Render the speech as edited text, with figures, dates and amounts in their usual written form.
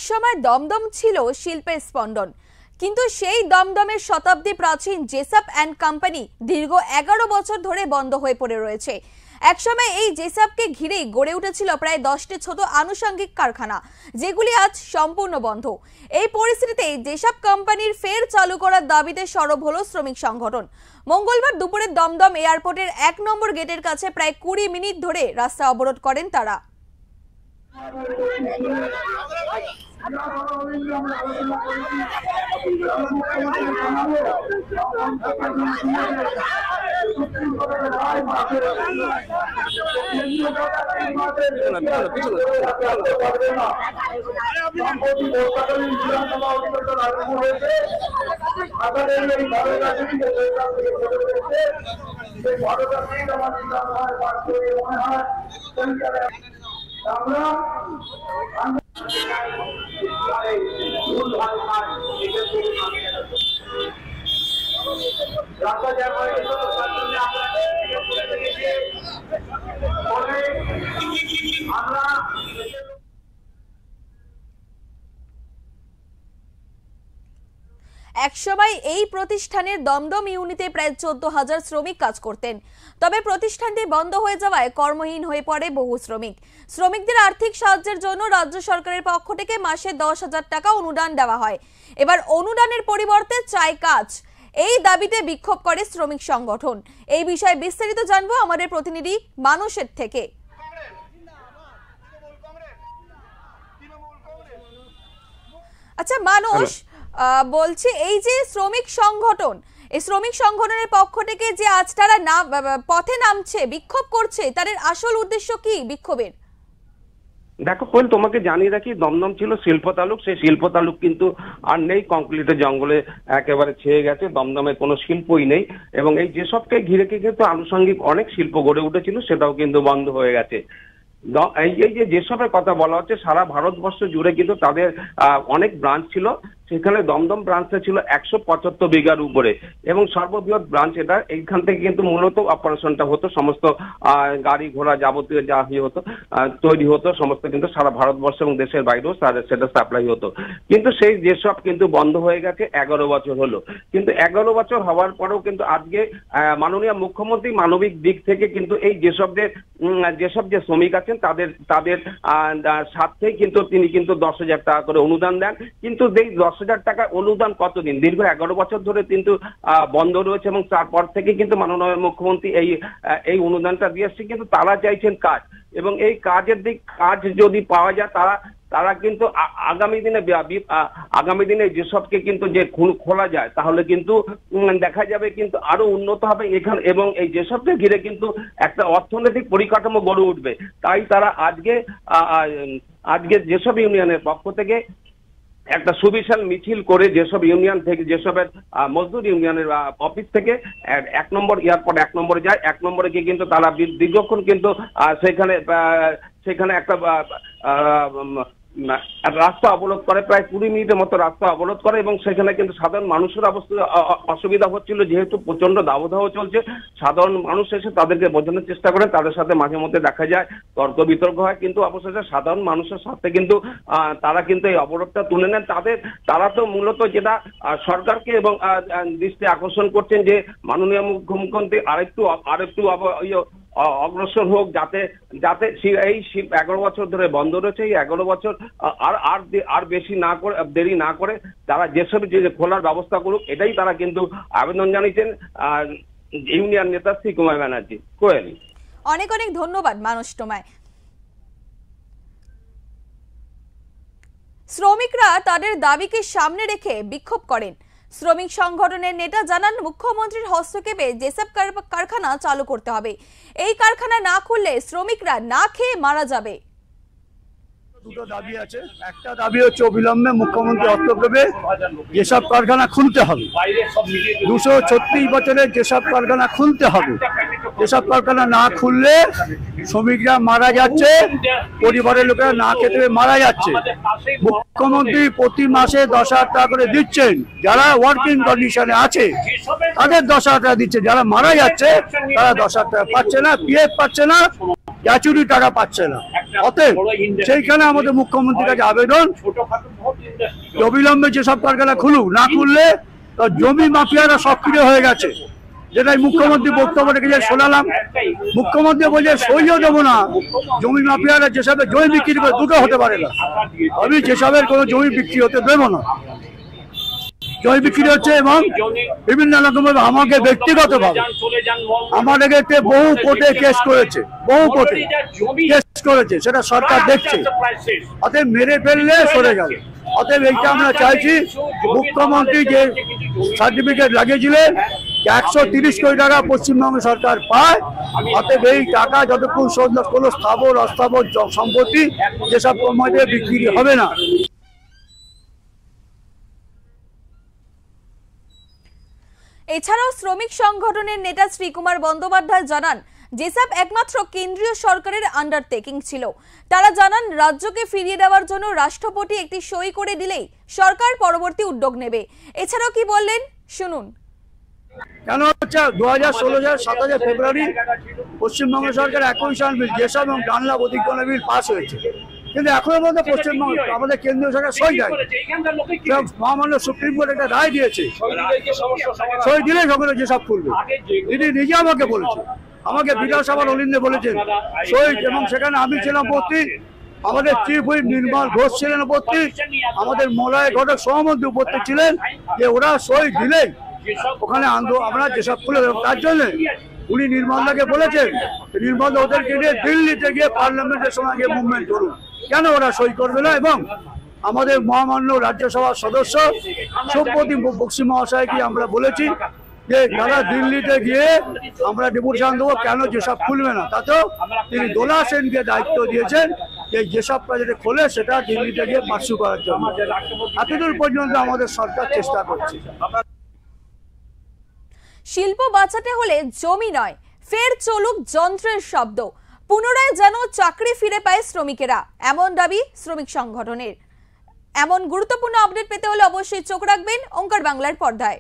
একসময় দমদম ছিল শিল্পের স্পন্দন, কিন্তু সেই দমদমের শতাব্দী প্রাচীন জেসআপ অ্যান্ড কোম্পানি দীর্ঘ 11 বছর ধরে বন্ধ হয়ে পড়ে রয়েছে। একসময় এই জেসআপকে ঘিরেই গড়ে উঠেছিল প্রায় 10টি ছোট আনুষঙ্গিক কারখানা, যেগুলি আজ সম্পূর্ণ বন্ধ। এই পরিস্থিতিতে জেসআপ কোম্পানির ফের চালু করার দাবিতে সরব হলো শ্রমিক সংগঠন। মঙ্গলবার দুপুরে দমদম এয়ারপোর্টের 1 নম্বর গেটের কাছে প্রায় 20 মিনিট ধরে রাস্তা অবরোধ করেন তারা। একসময় এই প্রতিষ্ঠানের দমদম ইউনিটে প্রায় 14,000 শ্রমিক কাজ করতেন। তবে প্রতিষ্ঠানটি বন্ধ হয়ে যাওয়ায় কর্মহীন হয়ে পড়ে বহু শ্রমিক। শ্রমিকদের আর্থিক সাহায্যের জন্য রাজ্য সরকারের পক্ষ থেকে মাসে 10,000 টাকা অনুদান দেওয়া হয়। এবার অনুদানের পরিবর্তে চাই কাজ। এই দাবিতে বিক্ষোভ করে শ্রমিক সংগঠন। এই বিষয়ে বিস্তারিত জানবো আমাদের প্রতিনিধি মানুষের থেকে। আচ্ছা মানুষ, বলছি এই যে শ্রমিক সংগঠন, এই শ্রমিক সংগঠনের পক্ষ থেকে যে আজ তারা পথে নামছে, বিক্ষোভ করছে, তাদের আসল উদ্দেশ্য কি বিক্ষোভের? দেখো কোয়েল, তোমাকে জানিয়ে রাখি, দমদম ছিল শিল্প তালুক। সেই শিল্প তালুক কিন্তু আর নেই, কংক্রিটের জঙ্গলে একেবারে ছেয়ে গেছে। দমদমে কোনো শিল্পই নেই এবং এই যেসবকে ঘিরে কিন্তু আনুষঙ্গিক অনেক শিল্প গড়ে উঠেছিল, সেটাও কিন্তু বন্ধ হয়ে গেছে। এই যে যেসবের কথা বলা হচ্ছে, সারা ভারতবর্ষ জুড়ে কিন্তু তাদের অনেক ব্রাঞ্চ ছিল। সেখানে দমদম ব্রাঞ্চটা ছিল 175 বিঘার উপরে এবং সর্ববৃহৎ ব্রাঞ্চ এটা। এইখান থেকে কিন্তু মূলত অপারেশনটা হতো, সমস্ত গাড়ি ঘোড়া যাবতীয় যা হতো তৈরি হতো, সমস্ত কিন্তু সারা ভারতবর্ষ এবং দেশের বাইরেও সেটা সাপ্লাই হতো। কিন্তু সেই যেসব কিন্তু বন্ধ হয়ে গেছে 11 বছর হলো। কিন্তু 11 বছর হওয়ার পরেও কিন্তু আজকে মাননীয় মুখ্যমন্ত্রী মানবিক দিক থেকে কিন্তু এই যেসব যে শ্রমিক আছেন তাদের স্বার্থেই কিন্তু তিনি কিন্তু 10,000 টাকা করে অনুদান দেন। কিন্তু এই 10,000 টাকা অনুদান কতদিন? দীর্ঘ 11 বছর ধরে কিন্তু বন্ধ রয়েছে এবং তারপর থেকে কিন্তু মাননীয় মুখ্যমন্ত্রী এই অনুদানটা দিয়ে আসছে। কিন্তু তারা চাইছেন কাজ এবং এই কাজ যদি পাওয়া যায় তারা কিন্তু আগামী দিনে যেসবকে কিন্তু যে খোলা যায় তাহলে কিন্তু দেখা যাবে কিন্তু আরো উন্নত হবে এখানে এবং এই যেসবকে ঘিরে কিন্তু একটা অর্থনৈতিক পরিকাঠামো গড়ে উঠবে। তাই তারা আজকে যেসব ইউনিয়নের পক্ষ থেকে একটা সুবিশাল মিছিল করে যেসব ইউনিয়ন থেকে, যেসবের মজদুর ইউনিয়নের অফিস থেকে 1 নম্বর এয়ারপোর্ট 1 নম্বরে যায়, 1 নম্বরে গিয়ে কিন্তু তারা দীর্ঘক্ষণ কিন্তু সেখানে একটা রাস্তা অবরোধ করে, প্রায় 20 মিনিটের মতো রাস্তা অবরোধ করে এবং সেখানে কিন্তু সাধারণ মানুষের অসুবিধা হচ্ছিল। যেহেতু প্রচন্ড দাবদাহ চলছে, সাধারণ মানুষ এসে তাদেরকে বোঝানোর চেষ্টা করেন, তাদের সাথে মাঝে মধ্যে দেখা যায় তর্ক বিতর্ক হয়, কিন্তু অবশেষে সাধারণ মানুষের সাথে কিন্তু তারা কিন্তু এই অবরোধটা তুলে নেন। তারা তো মূলত যেটা সরকারকে এবং দৃষ্টি আকর্ষণ করছেন যে মাননীয় মুখ্যমন্ত্রী আরেকটু অগ্রসর হোক, যাতে এই 11 বছর ধরে বন্ধ রয়েছে, এই 11 বছর আর বেশি না করে, দেরি না করে তারা যেসব যে খোলার ব্যবস্থা করুক, এটাই তারা কিন্তু আবেদন জানিয়েছেন ইউনিয়ন নেতা শ্রী কুমার ব্যানার্জি। কোয়েল, অনেক অনেক ধন্যবাদ মানুষ তোমায়। শ্রমিকরা তাদের দাবিকে সামনে রেখে বিক্ষোভ করেন। শ্রমিক সংগঠনের নেতা জানান, মুখ্যমন্ত্রীর হস্তক্ষেপে জেসআপ কারখানা চালু করতে হবে। এই কারখানা না খুললে শ্রমিকরা না খেয়ে মারা যাবে। দুটো দাবি আছে। একটা দাবি হচ্ছে অবিলম্বে মুখ্যমন্ত্রী হস্তক্ষেপে জেসআপ কারখানা খুলতে হবে। 236 বছরের জেসআপ কারখানা খুলতে হবে। জেসআপ কারখানা না খুললে শ্রমিকরা মারা যাচ্ছে, পরিবারের লোকেরা না খেতে মারা যাচ্ছে। মুখ্যমন্ত্রী প্রতি মাসে 10,000 টাকা করে দিচ্ছেন, যারা ওয়ার্কিং কন্ডিশনে আছে তাদের 10,000 টাকা দিচ্ছে, যারা মারা যাচ্ছে তারা 10,000 টাকা পাচ্ছে না, পিএফ পাচ্ছে না, গ্র্যাচুইটি টাকা পাচ্ছে না। অতএব সেইখানে আমাদের মুখ্যমন্ত্রীর কাছে আবেদন, অবিলম্বে যেসব কারখানা খুলুক, না খুললে জমি মাফিয়ারা সক্রিয় হয়ে গেছে, যেটাই মুখ্যমন্ত্রী বক্তব্য রেখে শোনালাম। মুখ্যমন্ত্রী বলছে সইও দেবো না, জমি মাফিয়ারা যেসবে জমি বিক্রি করে দুটো হতে পারে না, আমি যেসবের কোনো জমি বিক্রি হতে দেবো না। জমি বিক্রি হচ্ছে এবং বিভিন্ন রকমের আমাকে ব্যক্তিগতভাবে আমার এগেতে বহু কোর্টে কেস করেছে, বহু কোর্টে কেস করেছে, সেটা সরকার দেখছে। অতএব মেরে ফেললে সরে গেল। অতএব এইটা আমরা চাইছি, মুখ্যমন্ত্রী যে সার্টিফিকেট লাগিয়েছিলেন 130 কোটি টাকা পশ্চিমবঙ্গ সরকার পায়, অতএব এই টাকা যতক্ষণ কোনো স্থাবর অস্থাবর সম্পত্তি যেসব কোম্পানিতে বিক্রি হবে না। এছাড়াও শ্রমিক সংগঠনের নেতা শ্রীকুমার বন্দ্যোপাধ্যায় জানান, যেসব একমাত্র কেন্দ্রীয় সরকারের আন্ডারটেকিং ছিল। তারা জানান, রাজ্যকে ফিরিয়ে দেওয়ার জন্য রাষ্ট্রপতি একটি সই করে দিলেই সরকার পরবর্তী উদ্যোগ নেবে। এছাড়াও কি বললেন শুনুন। কেন হচ্ছে 2016 সালের 27 ফেব্রুয়ারি পশ্চিমবঙ্গ সরকার অ্যাকুইজিশন বিল, যেসব এবং ডানলাভ অধিগ্রহণ বিল পাস হয়েছে, কিন্তু এখনো পর্যন্ত পশ্চিমবঙ্গ আমাদের কেন্দ্রীয় সরকার সই দেয়। মহামান্য সুপ্রিম কোর্ট একটা রায় দিয়েছে, সই দিলে সকলে যেসব খুলবে। তিনি নিজে আমাকে বলেছে, আমাকে বিধানসভার অলিন্দে বলেছেন সই, এবং সেখানে আমি ছিলাম উপস্থিত, আমাদের চিফ হুইপ নির্মল ঘোষ ছিলেন উপস্থিত, আমাদের মলয় ঘটক সহমন্ত্রী উপস্থিত ছিলেন, যে ওরা সই দিলেই ওখানে আমরা যেসব খুলে দেবো। তার জন্য উনি নির্মলদাকে বলেছেন, নির্মলদা ওদেরকে নিয়ে দিল্লিতে গিয়ে পার্লামেন্টের সময় গিয়ে মুভমেন্ট করুন, কেন ওরা সই করবে না। এবং আমাদের মহামান্য রাজ্যসভার সদস্য সুপ্রতিম বক্সি মহাশয়কে আমরা বলেছি যে যারা দিল্লিতে গিয়ে আমরা ডেপুটেশন দেবো, কেন যেসব খুলবে না। তাতেও তিনি দোলা সেনকে দায়িত্ব দিয়েছেন যে যেসব প্রজেক্টে খোলে সেটা দিল্লিতে গিয়ে পার্সু করার জন্য। এতদূর পর্যন্ত আমাদের সরকার চেষ্টা করছে। শিল্প বাঁচাতে হলে জমি নয়, ফের চলুক যন্ত্রের শব্দ, পুনরায় যেন চাকরি ফিরে পায় শ্রমিকেরা, এমন দাবি শ্রমিক সংগঠনের। এমন গুরুত্বপূর্ণ আপডেট পেতে হলে অবশ্যই চোখ রাখবেন ওঙ্কার বাংলার পর্দায়।